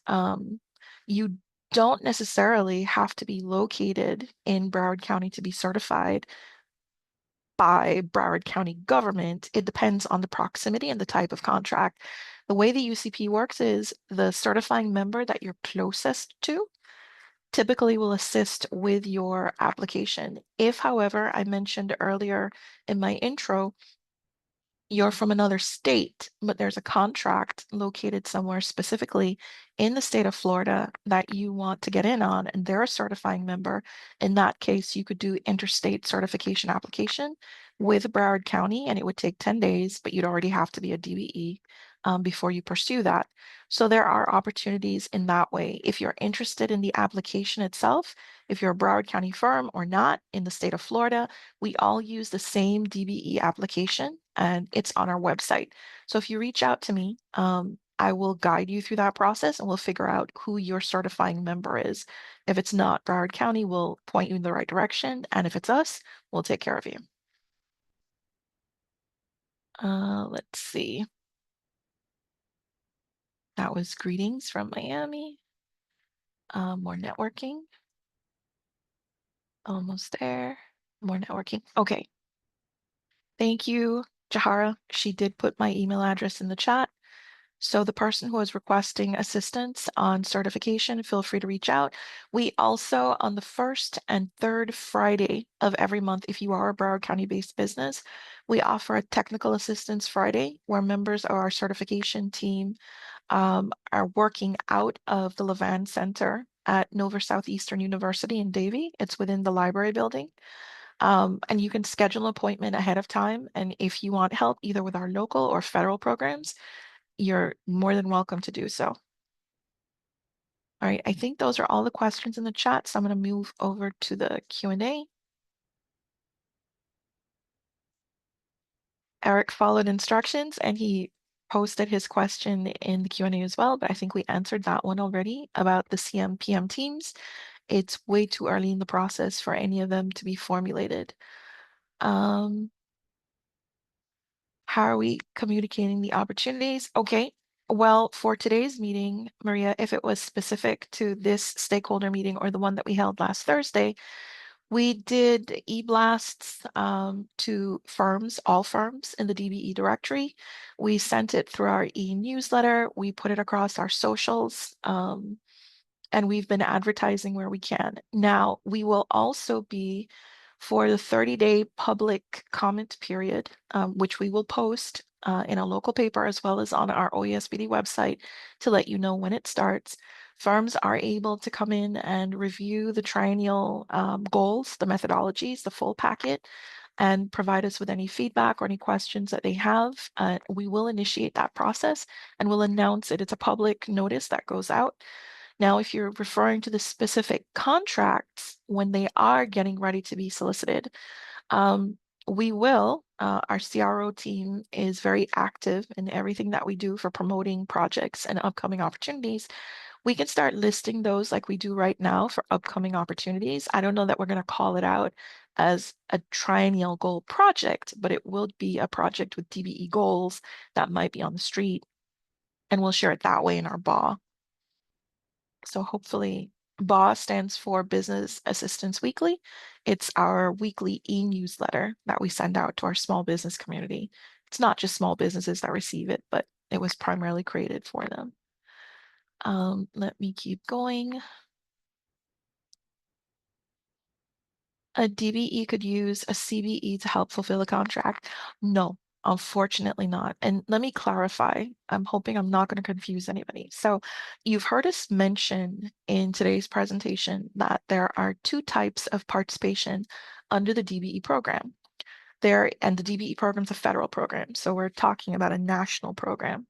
you don't necessarily have to be located in Broward County to be certified by Broward County government. It depends on the proximity and the type of contract. The way the UCP works is the certifying member that you're closest to typically will assist with your application. If, however, I mentioned earlier in my intro, you're from another state, but there's a contract located somewhere specifically in the state of Florida that you want to get in on, and they're a certifying member, in that case, you could do interstate certification application with Broward County, and it would take 10 days, but you'd already have to be a DBE before you pursue that. So there are opportunities in that way. If you're interested in the application itself, if you're a Broward County firm or not in the state of Florida, we all use the same DBE application and it's on our website. So if you reach out to me, I will guide you through that process and we'll figure out who your certifying member is. If it's not Broward County, we'll point you in the right direction. And if it's us, we'll take care of you. Let's see. That was greetings from Miami. More networking. Almost there. More networking. Okay. Thank you, Jahara. She did put my email address in the chat. So the person who is requesting assistance on certification, feel free to reach out. We also, on the first and third Friday of every month, if you are a Broward County-based business, we offer a technical assistance Friday where members of our certification team are working out of the Levan Center at Nova Southeastern University in Davie. It's within the library building. And you can schedule an appointment ahead of time. And if you want help either with our local or federal programs, you're more than welcome to do so. All right, I think those are all the questions in the chat. So I'm going to move over to the Q&A. Eric followed instructions and he posted his question in the Q&A as well, but I think we answered that one already about the CM/PM teams. It's way too early in the process for any of them to be formulated. How are we communicating the opportunities? Okay, well, for today's meeting, Maria, if it was specific to this stakeholder meeting or the one that we held last Thursday, we did e-blasts to firms, all firms in the DBE directory. We sent it through our e-newsletter. We put it across our socials. And we've been advertising where we can. Now, we will also be for the 30-day public comment period, which we will post in a local paper as well as on our OESBD website to let you know when it starts. Firms are able to come in and review the triennial goals, the methodologies, the full packet, and provide us with any feedback or any questions that they have. We will initiate that process and we'll announce it. It's a public notice that goes out. Now, if you're referring to the specific contracts when they are getting ready to be solicited, we will, our CRO team is very active in everything that we do for promoting projects and upcoming opportunities. We can start listing those like we do right now for upcoming opportunities. I don't know that we're going to call it out as a triennial goal project, but it will be a project with DBE goals that might be on the street, and we'll share it that way in our BAW. So hopefully BAW stands for Business Assistance Weekly. It's our weekly e-newsletter that we send out to our small business community. It's not just small businesses that receive it, but it was primarily created for them. Let me keep going. A DBE could use a CBE to help fulfill a contract. No, unfortunately not. And let me clarify. I'm hoping I'm not going to confuse anybody. So you've heard us mention in today's presentation that there are two types of participation under the DBE program. And the DBE program is a federal program. So we're talking about a national program.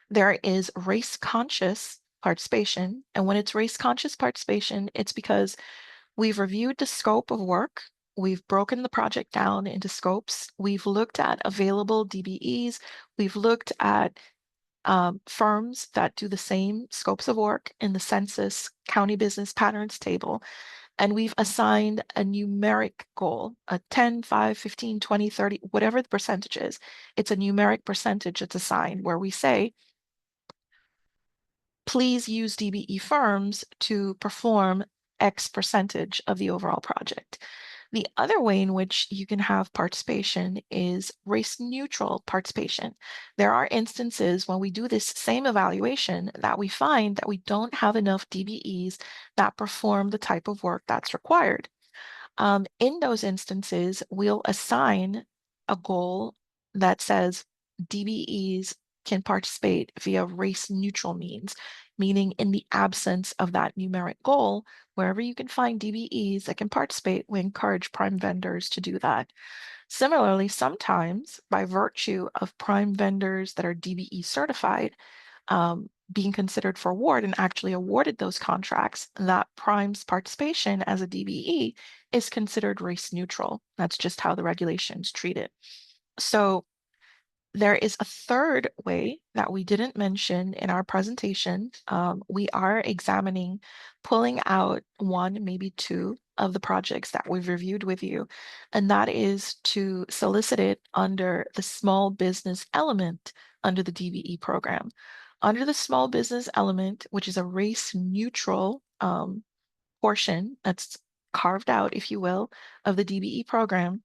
There is race-conscious participation. And when it's race-conscious participation, it's because we've reviewed the scope of work. We've broken the project down into scopes. We've looked at available DBEs. We've looked at firms that do the same scopes of work in the census county business patterns table. And we've assigned a numeric goal, a 10, 5, 15, 20, 30, whatever the percentage is. It's a numeric percentage that's assigned where we say, please use DBE firms to perform X percentage of the overall project. The other way in which you can have participation is race neutral participation. There are instances when we do this same evaluation that we find that we don't have enough DBEs that perform the type of work that's required. In those instances, we'll assign a goal that says DBEs can participate via race neutral means, meaning in the absence of that numeric goal, wherever you can find DBEs that can participate, we encourage prime vendors to do that. Similarly, sometimes by virtue of prime vendors that are DBE certified, being considered for award and actually awarded those contracts, that prime's participation as a DBE is considered race neutral. That's just how the regulations treat it. So there is a third way that we didn't mention in our presentation. We are examining pulling out one, maybe two of the projects that we've reviewed with you, and that is to solicit it under the small business element under the DBE program. Under the small business element, which is a race neutral portion that's carved out, if you will, of the DBE program,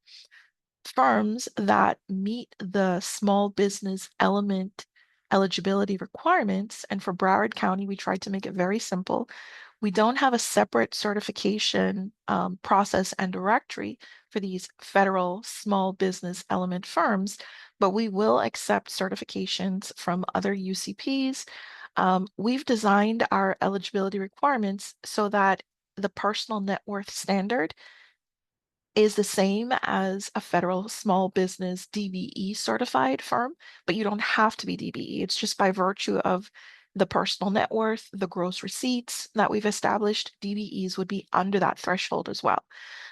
firms that meet the small business element eligibility requirements, and for Broward County, we tried to make it very simple. We don't have a separate certification process and directory for these federal small business element firms, but we will accept certifications from other UCPs. We've designed our eligibility requirements so that the personal net worth standard is the same as a federal small business DBE certified firm, but you don't have to be DBE. It's just by virtue of the personal net worth, the gross receipts that we've established, DBEs would be under that threshold as well.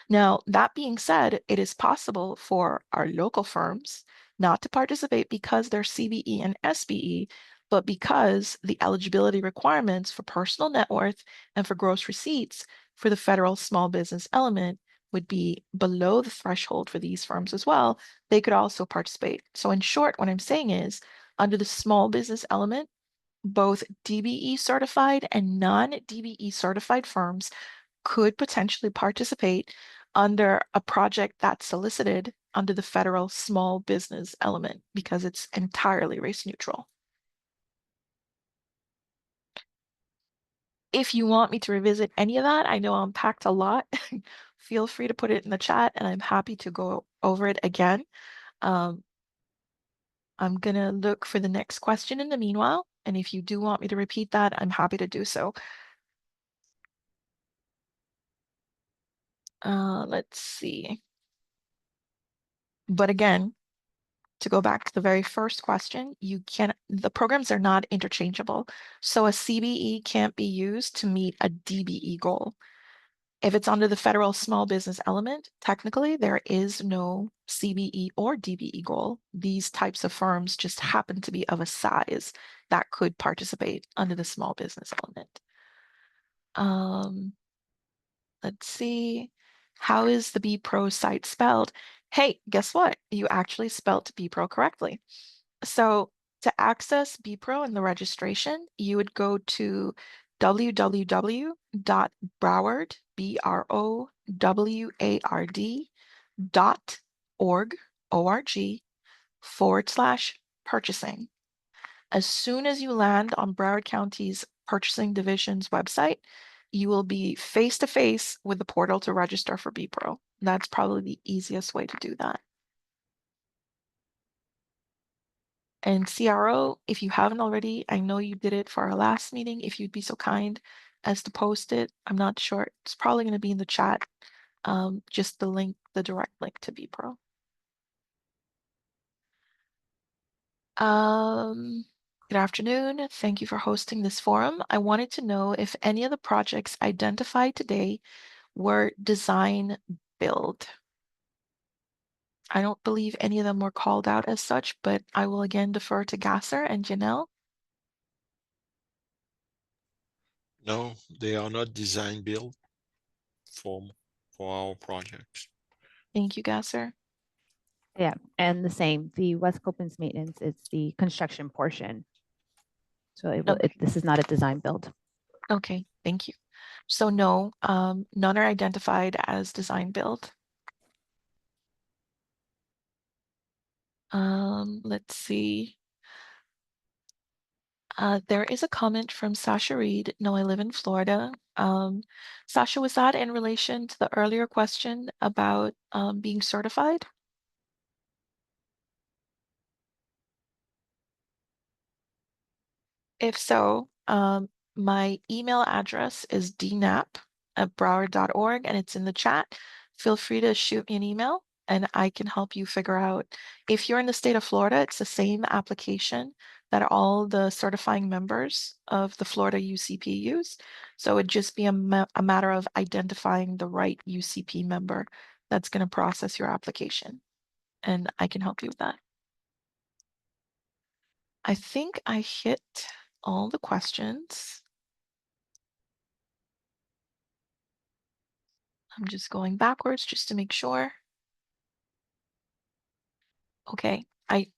Now, that being said, it is possible for our local firms not to participate because they're CBE and SBE, but because the eligibility requirements for personal net worth and for gross receipts for the federal small business element would be below the threshold for these firms as well, they could also participate. So in short, what I'm saying is under the small business element, both DBE certified and non-DBE certified firms could potentially participate under a project that's solicited under the federal small business element because it's entirely race neutral. If you want me to revisit any of that, I know I unpacked a lot. Feel free to put it in the chat and I'm happy to go over it again. I'm gonna look for the next question in the meanwhile. And if you do want me to repeat that, I'm happy to do so. Let's see. But again, to go back to the very first question, the programs are not interchangeable. So a CBE can't be used to meet a DBE goal. If it's under the federal small business element, technically there is no CBE or DBE goal. These types of firms just happen to be of a size that could participate under the small business element. Let's see. How is the BPro site spelled? Hey, guess what? You actually spelled BPro correctly. So to access BPro and the registration, you would go to www.broward, BROWARD.org/purchasing. As soon as you land on Broward County's Purchasing Division's website, you will be face to face with the portal to register for BPro. That's probably the easiest way to do that. And CRO, if you haven't already, I know you did it for our last meeting. If you'd be so kind as to post it, I'm not sure. It's probably going to be in the chat. Just the direct link to BPro. Good afternoon. Thank you for hosting this forum. I wanted to know if any of the projects identified today were design build. I don't believe any of them were called out as such, but I will again defer to Gasser and Janelle. No, they are not design build for our projects. Thank you, Gasser. Yeah, and the same, the West Copens maintenance, it's the construction portion. So this is not a design build. Okay, thank you. So no, none are identified as design build. Let's see. There is a comment from Sasha Reed. No, I live in Florida. Sasha, was that in relation to the earlier question about being certified? If so, my email address is dnap@broward.org and it's in the chat. Feel free to shoot me an email and I can help you figure out. If you're in the state of Florida, it's the same application that all the certifying members of the Florida UCP use. So it'd just be a matter of identifying the right UCP member that's going to process your application. And I can help you with that. I think I hit all the questions. I'm just going backwards just to make sure. Okay,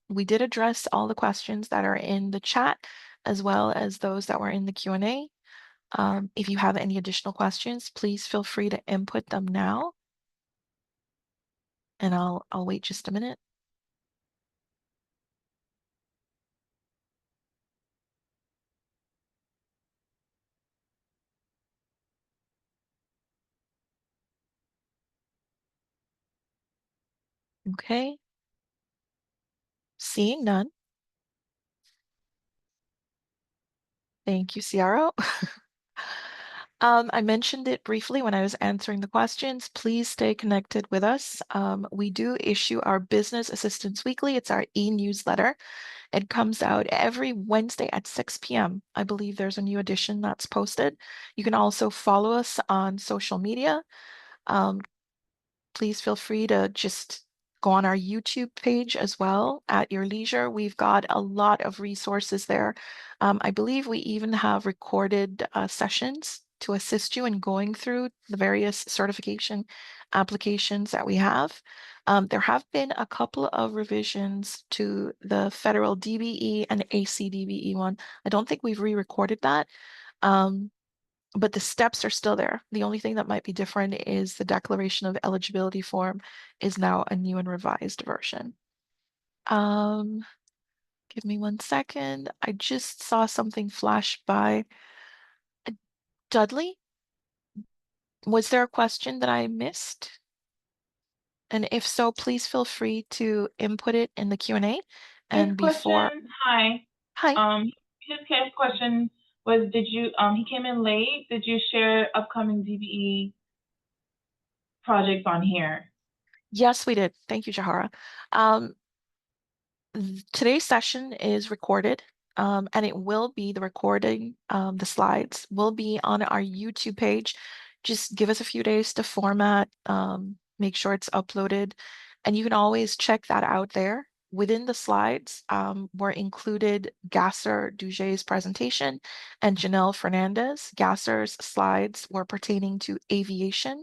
we did address all the questions that are in the chat as well as those that were in the Q&A. If you have any additional questions, please feel free to input them now. And I'll wait just a minute. Okay. Seeing none. Thank you, Ciaro. I mentioned it briefly when I was answering the questions. Please stay connected with us. We do issue our Business Assistance Weekly. It's our e-newsletter. It comes out every Wednesday at 6 p.m. I believe there's a new edition that's posted. You can also follow us on social media. Please feel free to just go on our YouTube page as well at your leisure. We've got a lot of resources there. I believe we even have recorded sessions to assist you in going through the various certification applications that we have. There have been a couple of revisions to the federal DBE and AC DBE one. I don't think we've re-recorded that. But the steps are still there. The only thing that might be different is the declaration of eligibility form is now a new and revised version. Give me 1 second. I just saw something flash by. Dudley, was there a question that I missed? And if so, please feel free to input it in the Q&A. And before, hi. hi. His question was, did you, he came in late, did you share upcoming DBE projects on here? Yes, we did. Thank you, Jahara. Today's session is recorded, and it will be the recording, the slides will be on our YouTube page. Just give us a few days to format, make sure it's uploaded, and you can always check that out there. Within the slides were included Gasser Duget's presentation and Janelle Fernandez. Gasser's slides were pertaining to aviation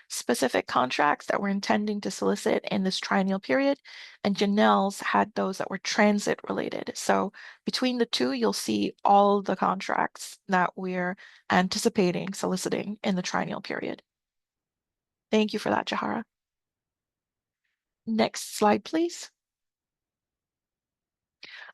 specific contracts that we're intending to solicit in this triennial period, and Janelle's had those that were transit related. So between the two, you'll see all the contracts that we're anticipating soliciting in the triennial period. Thank you for that, Jahara. Next slide, please.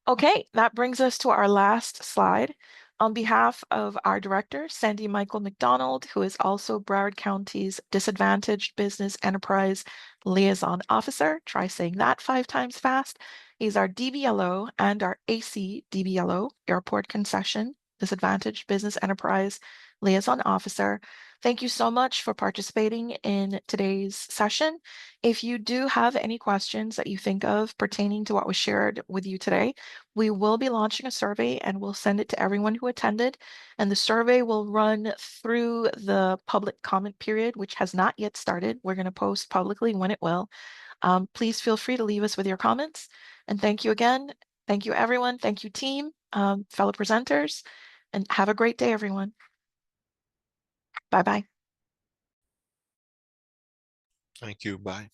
Okay, that brings us to our last slide. On behalf of our director, Sandy Michael McDonald, who is also Broward County's Disadvantaged Business Enterprise Liaison Officer, try saying that 5 times fast. He's our DBLO and our AC DBLO, Airport Concession Disadvantaged Business Enterprise Liaison Officer. Thank you so much for participating in today's session. If you do have any questions that you think of pertaining to what was shared with you today, we will be launching a survey and we'll send it to everyone who attended. And the survey will run through the public comment period, which has not yet started. We're going to post publicly when it will. Please feel free to leave us with your comments. And thank you again. Thank you, everyone. Thank you, team, fellow presenters, and have a great day, everyone. Bye-bye. Thank you. Bye.